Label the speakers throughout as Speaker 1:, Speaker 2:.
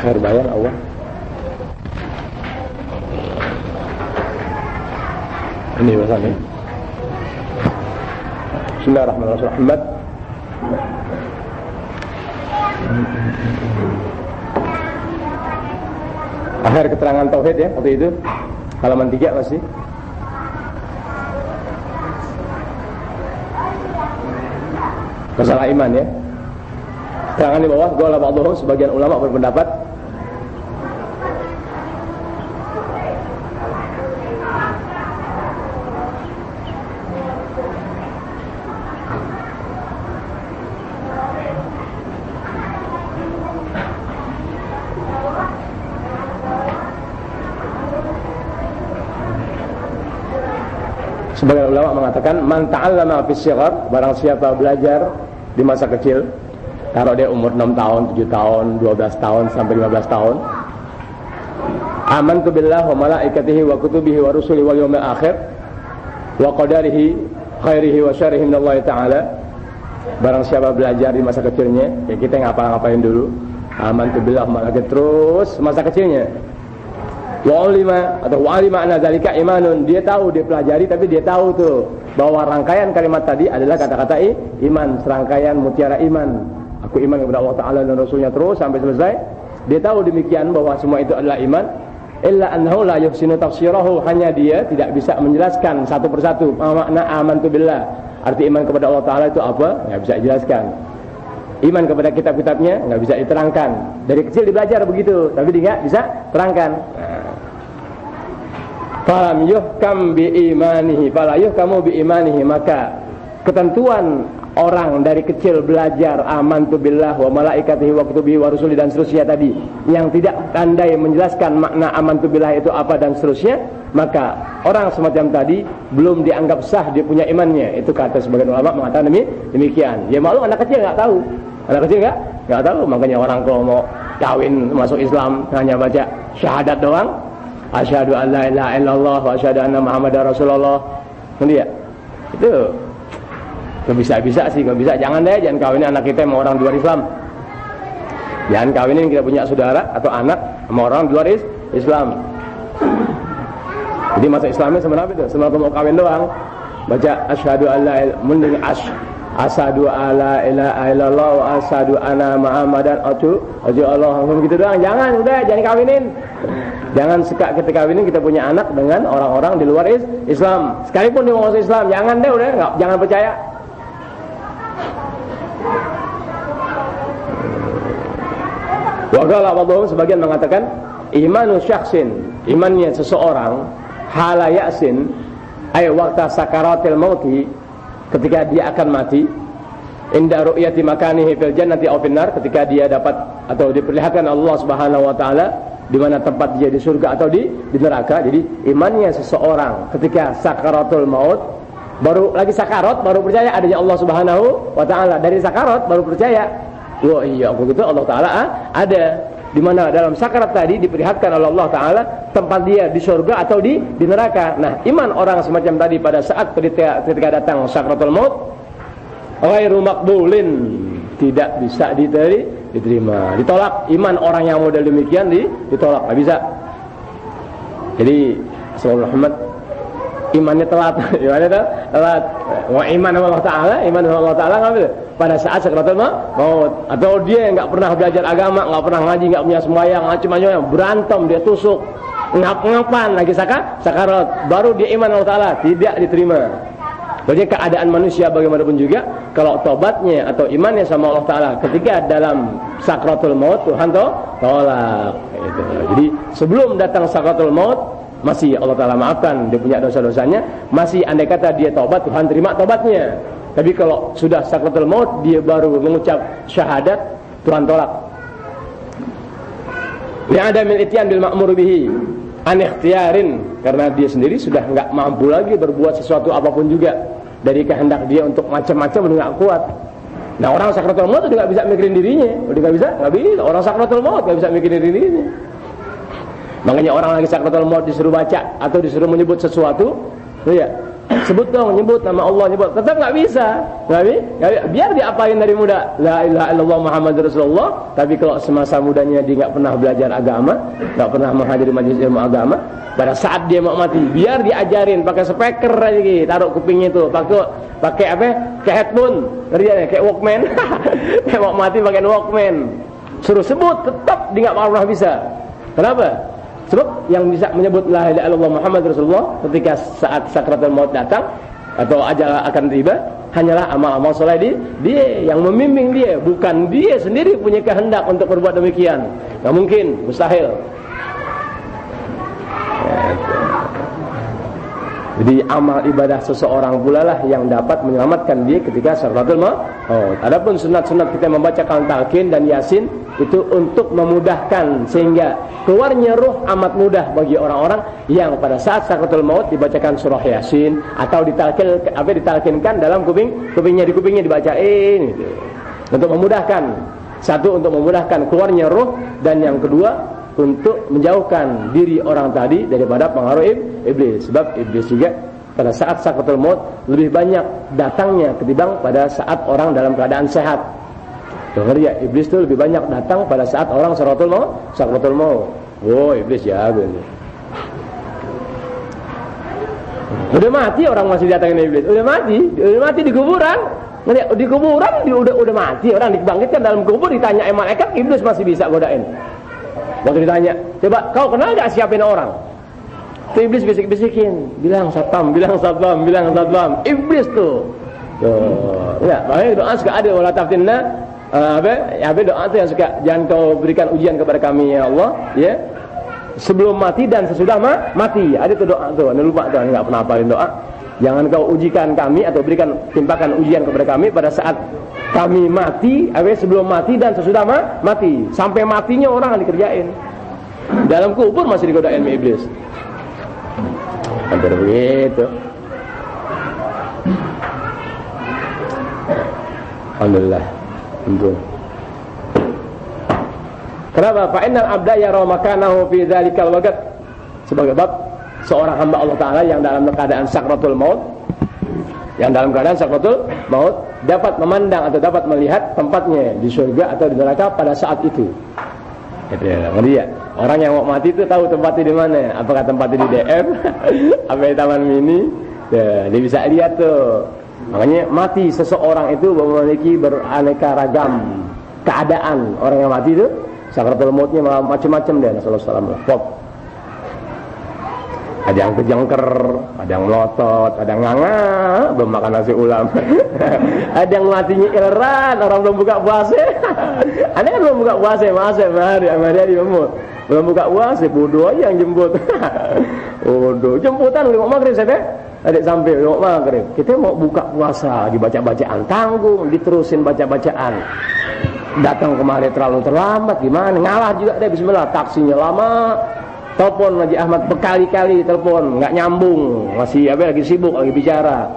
Speaker 1: Akhir bayan Allah. Ini bahasanya. Bismillahirrahmanirrahim. Akhir keterangan tauhid ya, waktu itu halaman 3 masih. Masalah iman ya. Keterangan di bawah, qala ba'dhum, sebagian ulama berpendapat sebagian ulama mengatakan man ta'allama fis shighar, barang siapa belajar di masa kecil, taruh dia umur 6 tahun, 7 tahun, 12 tahun sampai 15 tahun. Amantu billahi wa malaikatihi wa kutubihi wa rusulihi wal yawmil akhir wa qadarihi khairihi wa syarrihi minallahi ta'ala. Barang siapa belajar di masa kecilnya, ya kita ngapa-ngapain dulu. Amantu billahi wa malaikatihi, terus masa kecilnya. Wa alima anna dzalika imanun, dia tahu, dia pelajari, tapi dia tahu tuh bahwa rangkaian kalimat tadi adalah kata-kata iman, serangkaian mutiara iman. Aku iman kepada Allah Ta'ala dan Rasulnya terus sampai selesai. Dia tahu demikian bahwa semua itu adalah iman. Illa annahu la yuhsinu tafsirahu, hanya dia tidak bisa menjelaskan satu persatu makna amantu billah. Arti iman kepada Allah Ta'ala itu apa? Enggak bisa dijelaskan. Iman kepada kitab-kitabnya enggak bisa diterangkan. Dari kecil dibelajar begitu, tapi dia enggak bisa terangkan. Falam yuhkam bi imanihi, fala yuhkamu bi imanihi, maka ketentuan orang dari kecil belajar amantu billah wa malaikatihi wa kutubihi wa rusuli dan seterusnya tadi yang tidak pandai menjelaskan makna amantu billah itu apa dan seterusnya, maka orang semacam tadi belum dianggap sah dia punya imannya. Itu kata sebagian ulama mengatakan demikian. Ya malu anak kecil enggak tahu. Anak kecil enggak tahu, makanya orang kalau mau kawin masuk Islam hanya baca syahadat doang. Asyhadu an la ilaha illallah wa asyhadu anna Muhammadar Rasulullah. Kemudian itu bisa-bisa sih, kalau bisa jangan kawinin anak kita sama orang di luar Islam. Jangan kawinin kita punya saudara atau anak sama orang di luar Islam. Jadi masa Islamnya sebenarnya itu, sebenarnya mau kawin doang baca asyhadu an la asyhadu alla ilaha illallah wa asyhadu anna Muhammadan Rasulullah. Begitu doang, jangan kawinin. Jangan suka kita kawinin kita punya anak dengan orang-orang di luar Islam. Sekalipun dia mau masuk Islam, jangan jangan percaya. Wa qala ba'dhum, sebagian mengatakan imanu syakhsin, imannya seseorang hala yasin ay waqta sakaratil mauti, ketika dia akan mati, inda ru'yati makanihi fil jannati aw fil nar, ketika dia dapat atau diperlihatkan Allah Subhanahu wa taala di mana tempat dia, di surga atau di neraka. Jadi imannya seseorang ketika sakaratul maut, baru lagi sakarat baru percaya adanya Allah Subhanahu wa taala. Dari sakarat baru percaya. Wah iya, begitu Allah taala ada. Di mana dalam sakarat tadi diperlihatkan oleh Allah taala tempat dia di surga atau di neraka. Nah, iman orang semacam tadi pada saat ketika datang sakaratul maut ghairu maqbulin, tidak bisa diterima, ditolak. Iman orang yang model demikian ditolak, enggak bisa. Jadi Rasulullah Muhammad imannya telat. Imannya telat. Wa iman Allah Ta'ala, iman Allah Ta'ala ngambil pada saat sakaratul maut. Atau dia enggak pernah belajar agama, enggak pernah ngaji, enggak punya sembahyang, macam-macam, berantem, dia tusuk, ngap-ngapan lagi sakarat, baru dia iman Allah Ta'ala, tidak diterima. Jadi keadaan manusia bagaimanapun juga, kalau tobatnya atau imannya sama Allah Ta'ala ketika dalam sakratul maut, Tuhan tolak gitu. Jadi sebelum datang sakratul maut masih Allah Ta'ala maafkan, dia punya dosa-dosanya, masih andai kata dia tobat, Tuhan terima tobatnya. Tapi kalau sudah sakratul maut, dia baru mengucap syahadat, Tuhan tolak. Li'ada min ityan bil ma'mur bihi an ikhtiyarin, karena dia sendiri sudah enggak mampu lagi berbuat sesuatu apapun juga dari kehendak dia untuk macam-macam, udah enggak kuat. Nah, orang sakratul maut udah enggak bisa mikirin dirinya, udah enggak bisa. Orang sakratul maut enggak bisa mikirin dirinya. Makanya orang lagi sakratul maut disuruh baca atau disuruh menyebut sesuatu, ya Sebut dong, nyebut nama Allah, nyebut. Tetap nggak bisa. Biar diapain dari muda. La ilaha illallah Muhammadur Rasulullah. Tapi kalau semasa mudanya dia nggak pernah belajar agama, nggak pernah menghadiri majelis ilmu agama, pada saat dia mau mati, biar diajarin pakai speaker aja gitu, taruh kupingnya itu, pakai apa? Kayak headphone, kayak Walkman. Kayak mau mati pakai Walkman. Suruh sebut, tetap dia nggak pernah bisa. Kenapa? Sebab yang bisa menyebut la ilaha illallah Muhammad Rasulullah ketika saat sakratul maut datang atau ajal akan tiba hanyalah amal-amal soleh dia yang membimbing dia, bukan dia sendiri punya kehendak untuk berbuat demikian. Nggak mungkin, mustahil. Jadi amal ibadah seseorang pula lah yang dapat menyelamatkan dia ketika sakratul maut. Adapun sunat-sunat kita membacakan talqin dan yasin itu untuk memudahkan sehingga keluarnya ruh amat mudah bagi orang-orang yang pada saat sakratul maut dibacakan surah yasin atau ditalkinkan dalam kupingnya dibacain gitu. Untuk memudahkan, satu untuk memudahkan keluarnya ruh, dan yang kedua untuk menjauhkan diri orang tadi daripada pengaruh iblis. Sebab iblis juga pada saat sakratul maut lebih banyak datangnya ketimbang pada saat orang dalam keadaan sehat. Dengar ya, iblis itu lebih banyak datang pada saat orang sakratul maut. Oh, iblis jago nih. Udah mati orang masih datangin iblis. Udah mati di kuburan. Di kuburan udah mati, orang dibangkitkan dalam kubur, ditanya malaikat, iblis masih bisa godain. Waktu ditanya, coba kau kenal gak siapin orang? Itu iblis bisik-bisikin, bilang satpam. Iblis tuh. Ya, makanya doa suka ada, wala taftinna, doa itu yang suka, jangan kau berikan ujian kepada kami ya Allah, ya. Sebelum mati dan sesudah mati. Ada tuh doa tuh, anda lupa tuh, enggak pernah hafalin doa. Jangan kau ujikan kami atau timpakan ujian kepada kami pada saat kami mati, sebelum mati dan sesudah mati. Sampai matinya orang dikerjain. Dalam kubur masih digodain iblis. Hampir begitu. Alhamdulillah. Tentu. Kenapa? Fa innal abda yara makanahu fi dzalikal waqt. Sebagai bab seorang hamba Allah Ta'ala yang dalam keadaan sakratul maut, dapat memandang atau dapat melihat tempatnya di surga atau di neraka pada saat itu. Gitu ya, ngerti ya? Orang yang mau mati itu tahu tempatnya di mana. Apakah tempatnya di DM, apa di Taman Mini? Ya, dia bisa lihat tuh. Makanya mati seseorang itu memiliki beraneka ragam keadaan. Orang yang mati itu sakratul mautnya macam-macam deh. Rasulullah SAW. Ada yang kejengker, ada yang melotot, ada yang nganga, belum makan nasi ulam. Ada yang matinya ileran, orang belum buka puasa. Anda kan belum buka puasa, hari belum buka puasa, bodoh aja yang jemput. Bodoh, jemputan mau maghrib saya adik sampai mau maghrib. Kita mau buka puasa, dibaca-bacaan tanggung, diterusin baca-bacaan. Datang kemari terlalu terlambat, gimana? Ngalah juga deh, bismillah, taksinya lama. Telepon Haji Ahmad berkali-kali telepon, nggak nyambung, masih lagi sibuk, lagi bicara.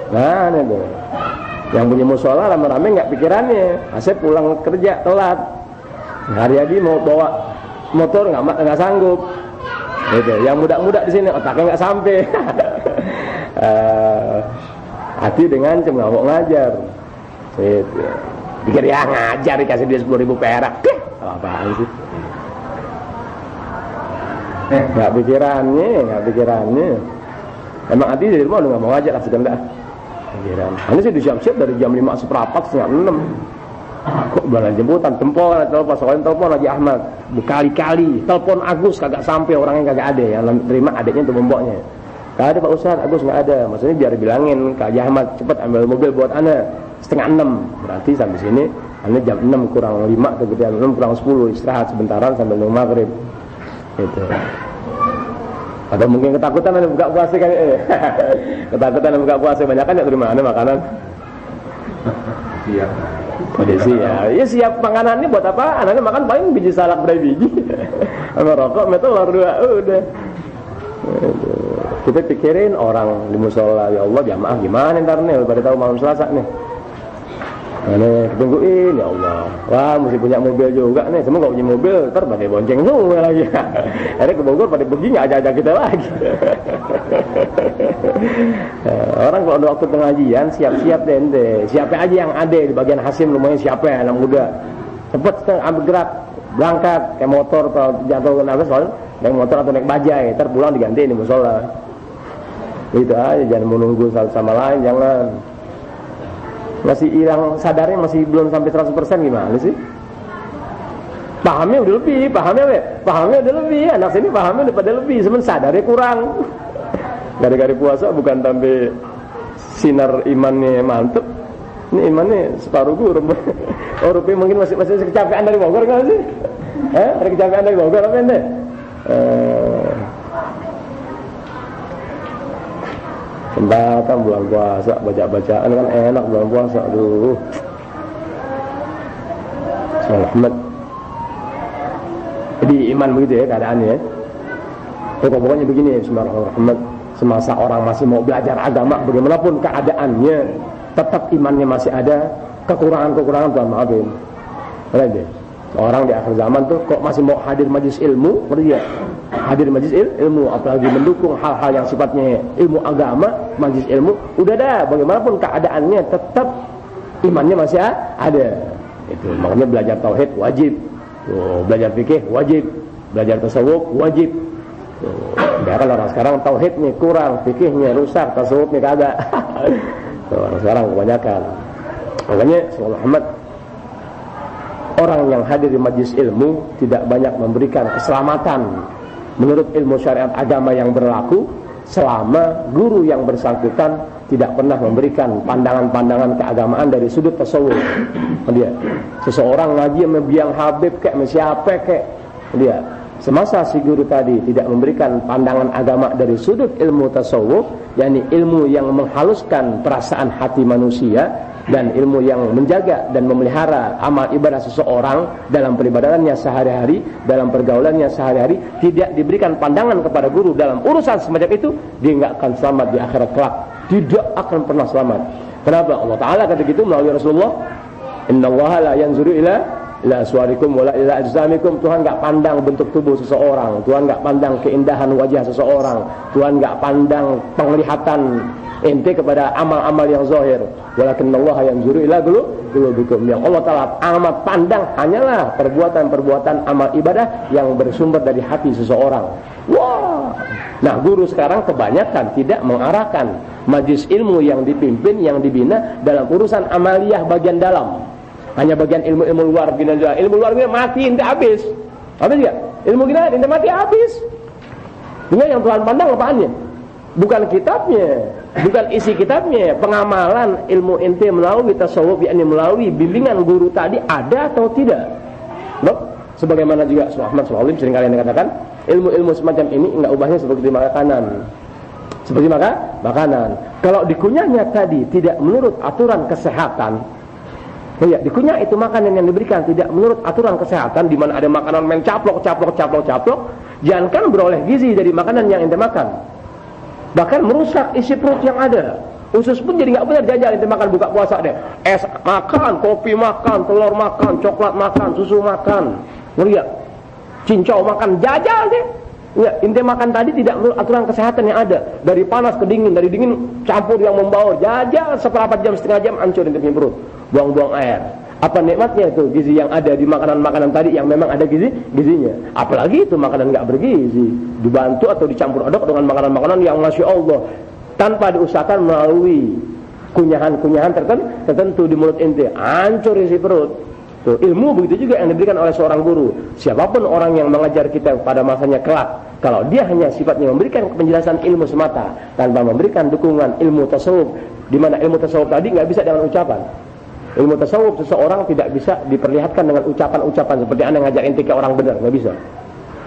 Speaker 1: Nah, itu. Yang punya musola rame-rame nggak pikirannya. Asep pulang kerja telat. Haryadi mau bawa motor nggak sanggup. Gitu. Yang muda-muda di sini otaknya nggak sampai. Hati dengan cemawok ngajar. Gitu. Pikir ya ngajar dikasih dia 10.000 perak. Apaan sih? Nggak pikirannya. Emang hati dari rumah udah nggak mau ngajar lah sudah enggak. Pikiran. Ini sih disiap-siap dari jam 5:15 setengah 6. Kok belan jemputan telepon Haji Ahmad berkali-kali. Telepon Agus kagak sampai, orangnya kagak ada. Yang terima adiknya itu memboknya. Kagak ada Pak Ustaz, Agus nggak ada. Maksudnya biar bilangin ke Haji Ahmad cepat ambil mobil buat ana setengah 6. Berarti sampai sini ana jam 6 kurang 5 atau jam 6 kurang 10 istirahat sebentaran sambil nunggu maghrib. Itu. Atau mungkin ketakutan ada buka puasa kan? Ketakutan ada buka puasa, banyak kan ya dari mana makanan? Siap. Kondisi ya. Ya siap makanannya buat apa? Anaknya makan paling biji salak berapa biji. Sama rokok metelor 2 udah. Kita pikirin orang di musola, ya Allah jamaah gimana ntar nih pada tahu malam Selasa nih. Nih, tungguin ya Allah. Wah, mesti punya mobil juga nih. Semua gak punya mobil, ntar pakai bonceng semua lagi. Akhirnya ke Bogor pada pergi nggak ajak kita lagi. Orang kalau ada waktu pengajian siap-siap deh ente. Siapa aja yang ada di bagian Hasim lumayan siapa ya anak muda. Cepet ambil gerak berangkat kayak motor atau jatuh kenapa soal naik motor atau naik bajai ntar pulang diganti di musola. Itu aja, jangan menunggu satu sama lain, jangan. Masih hilang sadarnya masih belum sampai 100% gimana sih? Pahamnya udah lebih, pahamnya udah lebih. Anak sini pahamnya udah pada lebih, semen sadarnya kurang. Gara-gara puasa bukan sampai sinar imannya mantep. Ini imannya separuh kurang. Oh rupiah mungkin masih kecapean dari Bogor nggak sih? Ada kecapean dari Bogor apa ente? Sembatan bulan puasa, baca-bacaan kan enak bulan puasa. Aduh. Selamat. Jadi iman begitu ya keadaannya. Pokoknya begini, Bismillahirrahmanirrahim. Semasa orang masih mau belajar agama, bagaimanapun keadaannya, tetap imannya masih ada. Kekurangan-kekurangan Tuhan maafin. Lihat deh, orang di akhir zaman tuh kok masih mau hadir majlis ilmu, ngerti ya? Hadir majlis ilmu, apalagi mendukung hal-hal yang sifatnya ilmu agama, majlis ilmu, udah dah. Bagaimanapun keadaannya, tetap imannya masih ada. Itu makanya belajar tauhid wajib, belajar fikih wajib, belajar tasawuf wajib. Biarkan orang sekarang tauhidnya kurang, fikihnya rusak, tasawufnya kagak. Orang sekarang kebanyakan. Makanya Muhammad, orang yang hadir di majlis ilmu tidak banyak memberikan keselamatan menurut ilmu syariat agama yang berlaku selama guru yang bersangkutan tidak pernah memberikan pandangan-pandangan keagamaan dari sudut tasawuf. Dia seseorang ngaji sama biang Habib kayak siapa kayak dia, semasa si guru tadi tidak memberikan pandangan agama dari sudut ilmu tasawuf, yakni ilmu yang menghaluskan perasaan hati manusia dan ilmu yang menjaga dan memelihara amal ibadah seseorang dalam peribadatannya sehari-hari, dalam pergaulannya sehari-hari, tidak diberikan pandangan kepada guru dalam urusan semacam itu, dia nggak akan selamat di akhirat kelak, tidak akan pernah selamat. Kenapa? Allah Ta'ala kata gitu melalui Rasulullah, innallaha la yanzuru ila suwarikum wala ila ajsamikum. Tuhan nggak pandang bentuk tubuh seseorang, Tuhan nggak pandang keindahan wajah seseorang, Tuhan nggak pandang penglihatan ente kepada amal-amal yang zahir, walakinnallaha yanzuru ila qulubikum. Yang Allah Ta'ala amat pandang hanyalah perbuatan-perbuatan amal ibadah yang bersumber dari hati seseorang. Wah. Nah, guru sekarang kebanyakan tidak mengarahkan majlis ilmu yang dipimpin, yang dibina dalam urusan amaliyah bagian dalam. Hanya bagian ilmu-ilmu luar bina aja. Ilmu luar bina mati ente habis. Habis enggak? Ilmu kita ente mati habis. Ini yang Tuhan pandang apaannya? Bukan kitabnya, bukan isi kitabnya, pengamalan ilmu ente melalui tasawuf, yakni melalui bimbingan guru tadi ada atau tidak. Loh, sebagaimana juga Muhammad SAW sering kali katakan, ilmu-ilmu semacam ini enggak ubahnya seperti makanan. Seperti makanan. Kalau dikunyahnya tadi tidak menurut aturan kesehatan, ya, dikunyah itu makanan yang diberikan tidak menurut aturan kesehatan, di mana ada makanan main caplok, jangankan beroleh gizi dari makanan yang ente makan, bahkan merusak isi perut yang ada. Usus pun jadi nggak benar jajal ente makan buka puasa deh. Es makan, kopi makan, telur makan, coklat makan, susu makan, ngeliat, cincau makan, jajal deh. Ya, ente makan tadi tidak menurut aturan kesehatan yang ada. Dari panas ke dingin, dari dingin campur yang membaur, jajal seperempat jam, setengah jam hancur ente punya perut. Buang-buang air. Apa nikmatnya itu gizi yang ada di makanan-makanan tadi yang memang ada gizinya. Apalagi itu makanan nggak bergizi, dibantu atau dicampur aduk dengan makanan-makanan yang Masya Allah tanpa diusahakan melalui kunyahan-kunyahan tertentu di mulut ente, hancur isi perut. Tuh, ilmu begitu juga yang diberikan oleh seorang guru. Siapapun orang yang mengajar kita pada masanya kelak, kalau dia hanya sifatnya memberikan penjelasan ilmu semata tanpa memberikan dukungan ilmu tasawuf, di mana ilmu tasawuf tadi nggak bisa dengan ucapan. Ilmu tasawuf seseorang tidak bisa diperlihatkan dengan ucapan-ucapan seperti anda ngajar ente kayak orang benar, nggak bisa.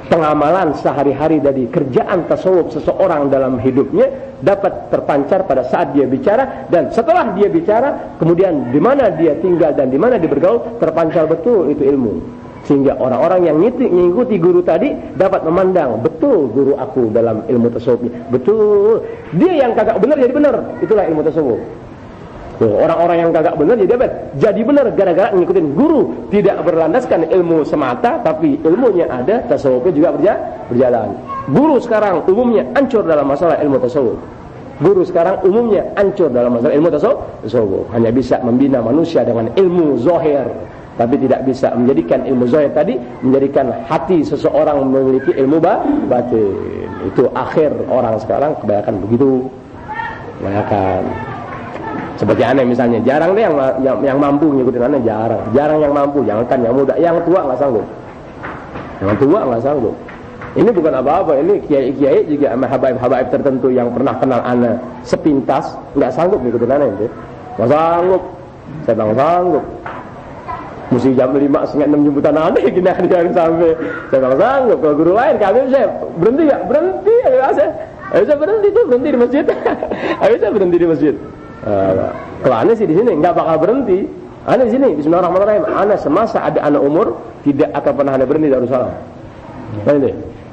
Speaker 1: Pengamalan sehari-hari dari kerjaan tasawuf seseorang dalam hidupnya dapat terpancar pada saat dia bicara, dan setelah dia bicara kemudian di mana dia tinggal dan di mana dia bergaul terpancar betul itu ilmu, sehingga orang-orang yang mengikuti guru tadi dapat memandang betul guru aku dalam ilmu tasawufnya, betul dia yang kagak benar jadi benar, itulah ilmu tasawuf. Orang-orang yang kagak benar jadi apa? Jadi benar gara-gara ngikutin guru, tidak berlandaskan ilmu semata, tapi ilmunya ada, tasawufnya juga berjalan. Guru sekarang umumnya hancur dalam masalah ilmu tasawuf. Guru sekarang umumnya hancur dalam masalah ilmu tasawuf. Hanya bisa membina manusia dengan ilmu zahir, tapi tidak bisa menjadikan ilmu zahir tadi menjadikan hati seseorang memiliki ilmu batin. Itu akhir orang sekarang kebanyakan begitu. Kebanyakan. Seperti aneh misalnya, jarang deh yang mampu ngikutin aneh, jarang yang mampu, jangankan yang muda, yang tua nggak sanggup. Yang tua nggak sanggup. Ini bukan apa-apa, ini kiai-kiai juga sama habaib-habaib tertentu yang pernah kenal ana sepintas nggak sanggup ngikutin ana itu. Nggak sanggup. Saya bilang sanggup. Mesti jam 5 setengah 6 jemputan ana gini hari sampai. Saya bilang sanggup. Kalau guru lain kami saya berhenti ya, berhenti ayo saya berhenti tuh, berhenti di masjid. Ayo saya berhenti di masjid. Kalau ana sih di sini nggak bakal berhenti. Ana di sini bismillahirrahmanirrahim. Ana semasa ada anak umur tidak akan pernah ana berhenti dari salam. Nanti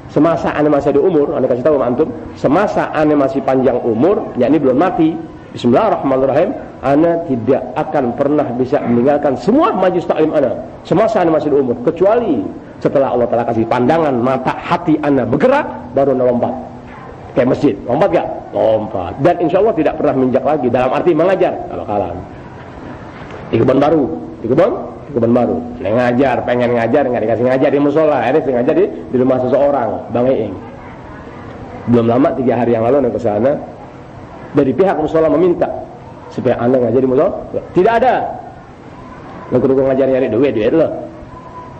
Speaker 1: semasa ane masih ada umur, ane kasih tahu sama antum, semasa ane masih panjang umur, yakni belum mati, bismillahirrahmanirrahim, ane tidak akan pernah bisa meninggalkan semua majlis taklim ane semasa ane masih ada umur, kecuali setelah Allah Ta'ala kasih pandangan mata hati ane bergerak, baru ane lompat kayak masjid. Lompat gak? Lompat. Dan insya Allah tidak pernah menginjak lagi dalam arti mengajar, kalau kalah di kebun baru, di kebun baru, pengen ngajar nggak dikasih ngajar di musola, akhirnya sih ngajar di rumah seseorang, Bang Eing. Belum lama 3 hari yang lalu nih ke sana, dari pihak musola meminta supaya anda ngajar di musola, tidak ada. Lalu ngajar nyari duit loh,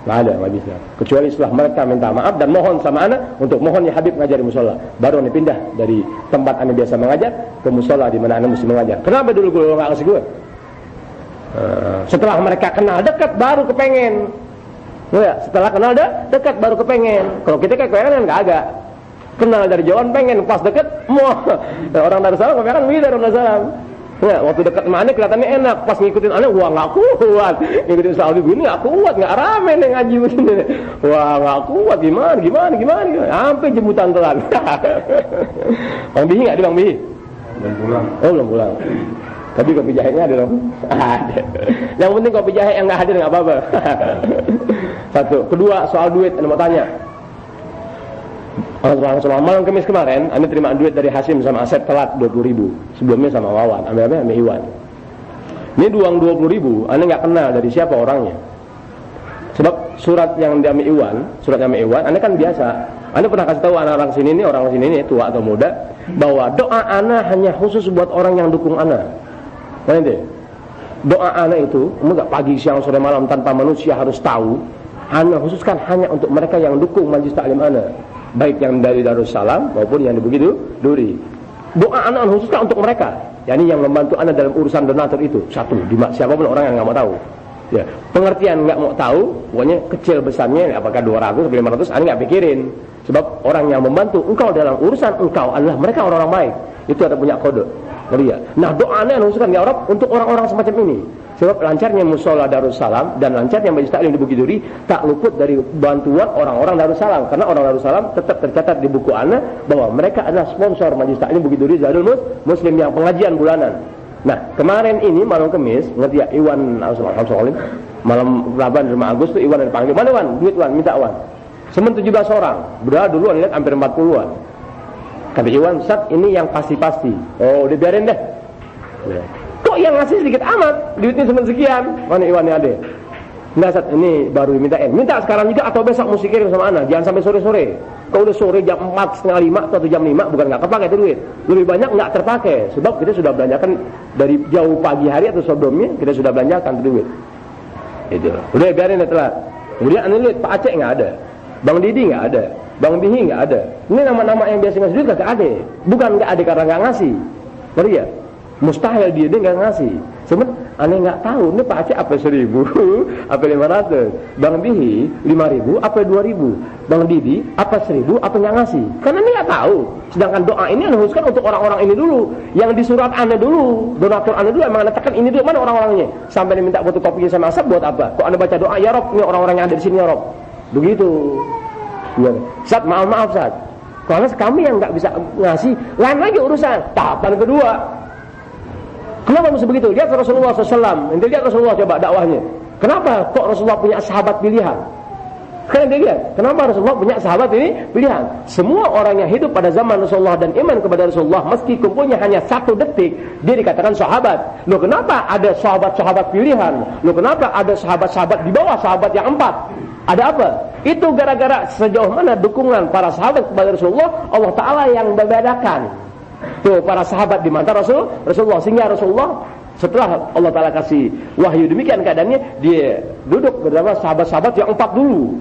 Speaker 1: nggak ada, nggak bisa. Kecuali setelah mereka minta maaf dan mohon sama anda untuk mohon ya Habib ngajar di musola, baru anda pindah dari tempat anda biasa mengajar ke musola di mana anda mesti mengajar. Kenapa dulu gue nggak kasih gue? Setelah mereka kenal dekat baru kepengen. Ya, setelah kenal dekat baru kepengen. Kalau kita kayak kepengen nggak agak. Kenal dari jauhan pengen, pas dekat mau. Orang Darussalam kepengen begitu orang Darussalam. Ya, waktu dekat sama aneh kelihatannya enak, pas ngikutin aneh wah nggak kuat. Ngikutin Saudi begini nggak kuat, nggak rame nih ngaji begini. Wah nggak kuat, gimana? Sampai jemputan telan. Bang Bihi nggak ada Bang Bihi? Belum pulang. Oh belum pulang. Tapi kopi jahenya ada dong? Ada. Yang penting kopi jahe yang nggak hadir nggak apa-apa. Satu. Kedua, soal duit, anda mau tanya. Soal malam Kamis kemarin, anda terima duit dari Hasim sama Asep telat 20.000. Sebelumnya sama Wawan, ambil Iwan. Ini uang 20.000, anda nggak kenal dari siapa orangnya. Sebab surat yang diambil Iwan, anda kan biasa. Anda pernah kasih tahu orang sini ini tua atau muda, bahwa doa ana hanya khusus buat orang yang dukung ana. Nanti doa ana itu enggak pagi siang sore malam tanpa manusia harus tahu. Ana khususkan hanya untuk mereka yang dukung majlis taklim ana, baik yang dari Darussalam maupun yang di Bukit Duri. Doa ana khususkan untuk mereka, yakni yang membantu ana dalam urusan donatur itu. Satu, siapapun orang yang enggak mau tahu. Ya, pengertian nggak mau tahu, pokoknya kecil besarnya, apakah 200 atau 500, anda nggak pikirin. Sebab orang yang membantu engkau dalam urusan engkau adalah mereka orang-orang baik. Itu ada punya kode. Ya. Nah doanya khususkan ya Arab untuk orang-orang semacam ini. Sebab lancarnya musola Darussalam dan lancarnya majlis taklim di Bukit Duri tak luput dari bantuan orang-orang Darussalam, karena orang Darussalam tetap tercatat di buku ana bahwa mereka adalah sponsor majlis taklim Bukit Duri Zadul Muslim yang pengajian bulanan. Nah kemarin ini malam Kamis, ngerti ya Iwan Al-Solim, malam 8 di rumah Agus tuh Iwan dipanggil, mana Wan? Duit Wan, minta Wan. Semen 17 orang, berada dulu lihat hampir 40-an. Kata Iwan, Ustaz ini yang pasti-pasti. Oh, dibiarin deh. Ya. Kok yang ngasih sedikit amat? Duitnya semen sekian. Mana Iwannya ada? Enggak Ustaz, ini baru dimintain. Minta sekarang juga atau besok mesti kirim sama ana. Jangan sampai sore-sore. Kalau udah sore jam 4, setengah 5 atau jam 5 bukan nggak kepakai itu duit. Lebih banyak nggak terpakai. Sebab kita sudah belanjakan dari jauh pagi hari atau sebelumnya kita sudah belanjakan itu duit. Itu. Udah biarin telat. Kemudian anda lihat Pak Aceh nggak ada. Bang Didi nggak ada, Bang Bihi nggak ada. Ini nama-nama yang biasa ngasih duit nggak ada. Bukan nggak ada karena nggak ngasih, ngerti ya? Mustahil dia nggak ngasih. Sebenarnya aneh nggak tahu. Ini Pak Aceh apa 1.000, apa 500, Bang Bihi 5.000, apa 2.000, Bang Didi apa 1.000, apa nggak ngasih? Karena ini nggak tahu. Sedangkan doa ini khususkan untuk orang-orang ini dulu, yang di surat aneh dulu, donatur aneh dulu. Emang anda tekan ini dulu, mana orang-orangnya? Sampai diminta fotokopinya sama Asap buat apa? Kok anda baca doa ya Rob, ini orang-orang yang ada di sini ya Rob. Begitu. Ustaz, maaf Ustaz, karena kami yang nggak bisa ngasih, lain lagi urusan. Tahapan kedua, kenapa mesti begitu? Lihat Rasulullah SAW. Nanti lihat Rasulullah coba dakwahnya. Kenapa kok Rasulullah punya sahabat pilihan? Sekarang dia lihat, kenapa Rasulullah punya sahabat ini pilihan? Semua orang yang hidup pada zaman Rasulullah dan iman kepada Rasulullah, meski kumpulnya hanya 1 detik, dia dikatakan sahabat. Loh, kenapa ada sahabat-sahabat pilihan? Loh, kenapa ada sahabat-sahabat di bawah sahabat yang 4? Ada apa? Itu gara-gara sejauh mana dukungan para sahabat kepada Rasulullah, Allah Ta'ala yang membedakan. Tuh, para sahabat di mata Rasulullah. Sehingga Rasulullah setelah Allah Ta'ala kasih wahyu demikian keadaannya, dia duduk bersama sahabat-sahabat yang 4 dulu.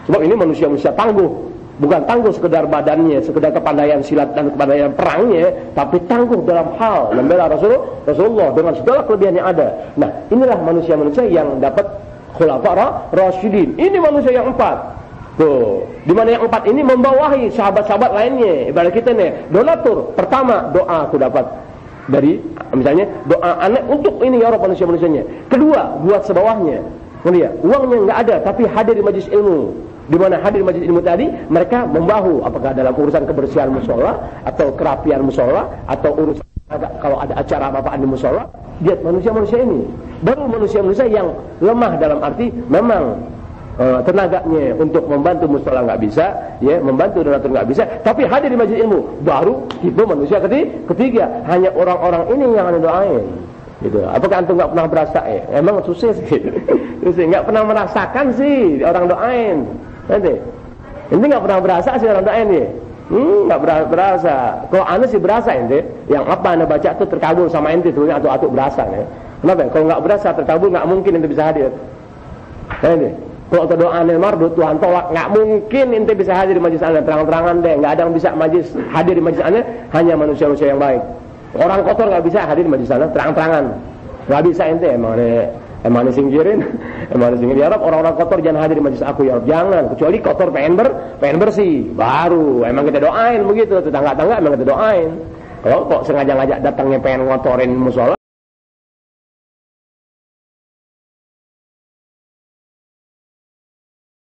Speaker 1: Sebab ini manusia-manusia tangguh. Bukan tangguh sekedar badannya, sekedar kepandaian silat dan kepandaian perangnya, tapi tangguh dalam hal membela Rasulullah dengan segala kelebihan yang ada. Nah, inilah manusia-manusia yang dapat khulafa rasyidin. Ini manusia yang 4. Tuh, di mana yang 4 ini membawahi sahabat-sahabat lainnya. Ibarat kita nih, donatur. Pertama, doa aku dapat dari misalnya doa anak untuk ini ya Rabb manusia-manusianya. Kedua, buat sebawahnya. Kemudian uangnya enggak ada tapi hadir di majelis ilmu. Di mana hadir di majelis ilmu tadi, mereka membahu apakah dalam urusan kebersihan mushola atau kerapian mushola atau urusan kalau ada acara apa-apaan di mushola. Lihat manusia-manusia ini. Baru manusia-manusia yang lemah dalam arti memang tenaganya untuk membantu mushola nggak bisa, ya, membantu donatur nggak bisa, tapi hadir di majelis ilmu. Baru itu manusia ketiga. Hanya orang-orang ini yang anda doain. Gitu. Apakah antum nggak pernah berasa? Emang susah sih. Nggak pernah merasakan sih orang doain. Nanti, ini nggak pernah berasa sih orang doain nih. Nggak berasa. Kalau anda sih berasa ente. Yang apa anda baca tuh terkabul sama ente tuh atau berasa nih. Kenapa? Kalau nggak berasa terkabul nggak mungkin ente bisa hadir. Nanti. Kalau doa anda mardut Tuhan tolak, nggak mungkin ente bisa hadir di majelis anda terang-terangan deh. Nggak ada yang bisa hadir di majelis anda, hanya manusia-manusia yang baik. Orang kotor nggak bisa hadir di majelis anda terang-terangan. Nggak bisa ente emang disingkirin, ya Rabb, orang-orang kotor jangan hadir di majelis aku ya Rabb, jangan, kecuali kotor pengen bersih, baru emang kita doain begitu, tetangga-tetangga emang kita doain. Kalau kok sengaja ngajak datangnya pengen ngotorin musola